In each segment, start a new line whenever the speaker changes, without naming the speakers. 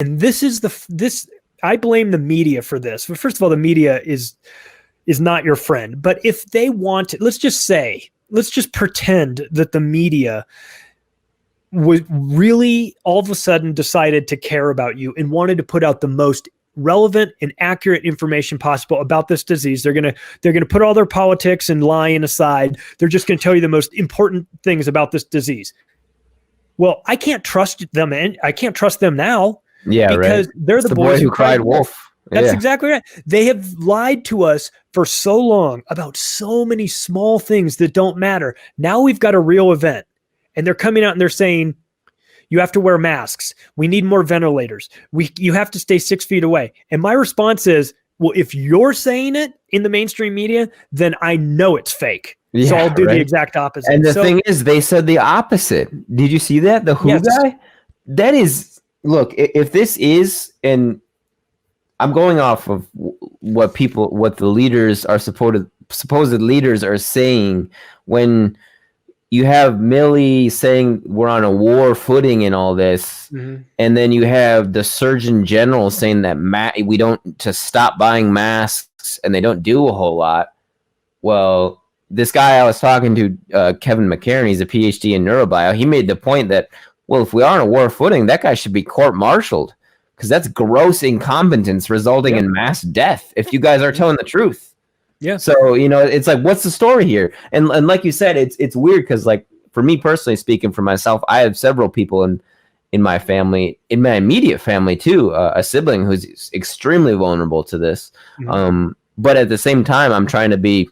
And this is this I blame the media for this. But first of all, the media is not your friend. But if they want to, let's just pretend that the media was really all of a sudden decided to care about you and wanted to put out the most relevant and accurate information possible about this disease. They're going to put all their politics and lying aside. They're just going to tell you the most important things about this disease. Well, I can't trust them, and I can't trust them now.
Yeah,
because
right.
They're the boys
who cried wolf.
That's exactly right. They have lied to us for so long about so many small things that don't matter. Now we've got a real event, and they're coming out and they're saying, you have to wear masks. We need more ventilators. You have to stay 6 feet away. And my response is, well, if you're saying it in the mainstream media, then I know it's fake. So I'll do the exact opposite.
And the thing is, they said the opposite. Did you see that? The WHO guy? That is, look, if this is, and I'm going off of what the leaders are supposed leaders are saying, when you have Milley saying we're on a war footing and all this, and then you have the Surgeon General saying that we don't to stop buying masks, and they don't do a whole lot. Well, this guy I was talking to, Kevin McCarran, he's a PhD in neurobio. He made the point that, well, if we are on a war footing, that guy should be court-martialed, because that's gross incompetence resulting in mass death if you guys are telling the truth.
Yeah.
So, it's like, what's the story here? And like you said, it's weird because, like, for me personally, speaking for myself, I have several people in my family, in my immediate family too, a sibling who's extremely vulnerable to this. But at the same time, I'm trying to be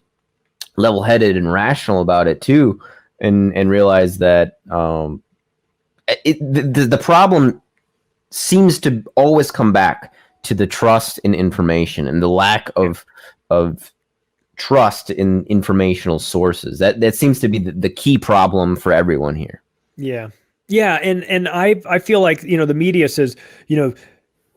level-headed and rational about it too, and realize that the problem seems to always come back to the trust in information and the lack of trust in informational sources. That seems to be the key problem for everyone here.
Yeah. And I feel like, the media says,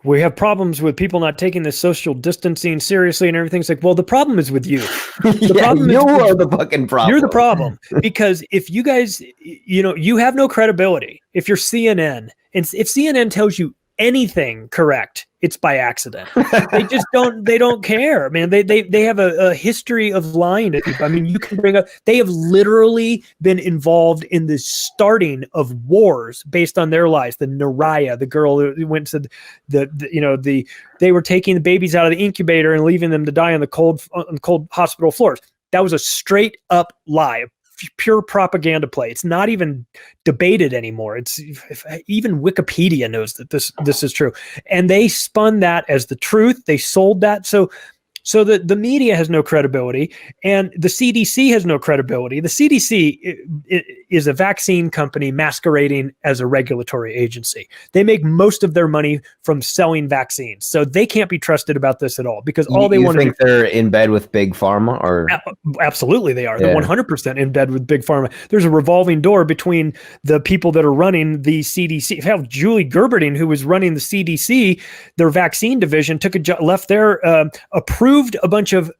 we have problems with people not taking this social distancing seriously and everything. It's like, well, the problem is with you. The problem
you are the fucking problem.
You're the problem. Because if you guys, you have no credibility. If you're CNN, and if CNN tells you anything correct, it's by accident. They don't care, man. They have a history of lying to people. I mean, you can bring up, they have literally been involved in the starting of wars based on their lies. The Naraya, the girl who went to they were taking the babies out of the incubator and leaving them to die on the cold hospital floors. That was a straight up lie. Pure propaganda play. It's not even debated anymore. Even Wikipedia knows that this is true, and they spun that as the truth. They sold that. So the media has no credibility, and the CDC has no credibility. The CDC is a vaccine company masquerading as a regulatory agency. They make most of their money from selling vaccines, so they can't be trusted about this at all, because all they want to do.
They're in bed with Big Pharma? Or
absolutely they are. They're 100% in bed with Big Pharma. There's a revolving door between the people that are running the CDC. Have Julie Gerberding, who was running the CDC, their vaccine division, left there, approved a bunch of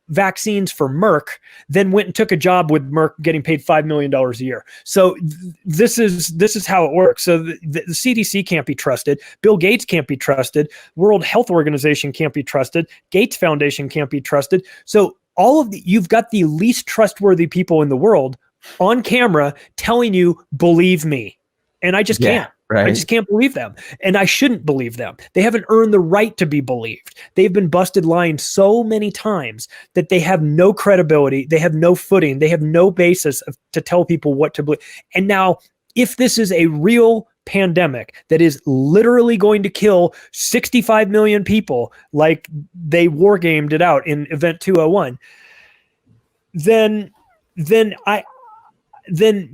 vaccines for Merck, then went and took a job with Merck, getting paid $5 million a year. So this is how it works. So the CDC can't be trusted. Bill Gates can't be trusted. World Health Organization can't be trusted. Gates Foundation can't be trusted. So you've got the least trustworthy people in the world on camera telling you, believe me. And I just can't.
Right.
I just can't believe them. And I shouldn't believe them. They haven't earned the right to be believed. They've been busted lying so many times that they have no credibility. They have no footing. They have no basis to tell people what to believe. And now, if this is a real pandemic that is literally going to kill 65 million people, like they wargamed it out in Event 201, then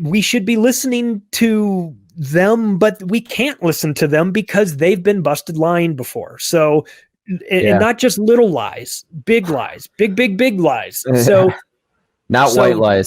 we should be listening to them, but we can't listen to them because they've been busted lying before. So, and not just little lies, big lies, big lies. So,
white lies.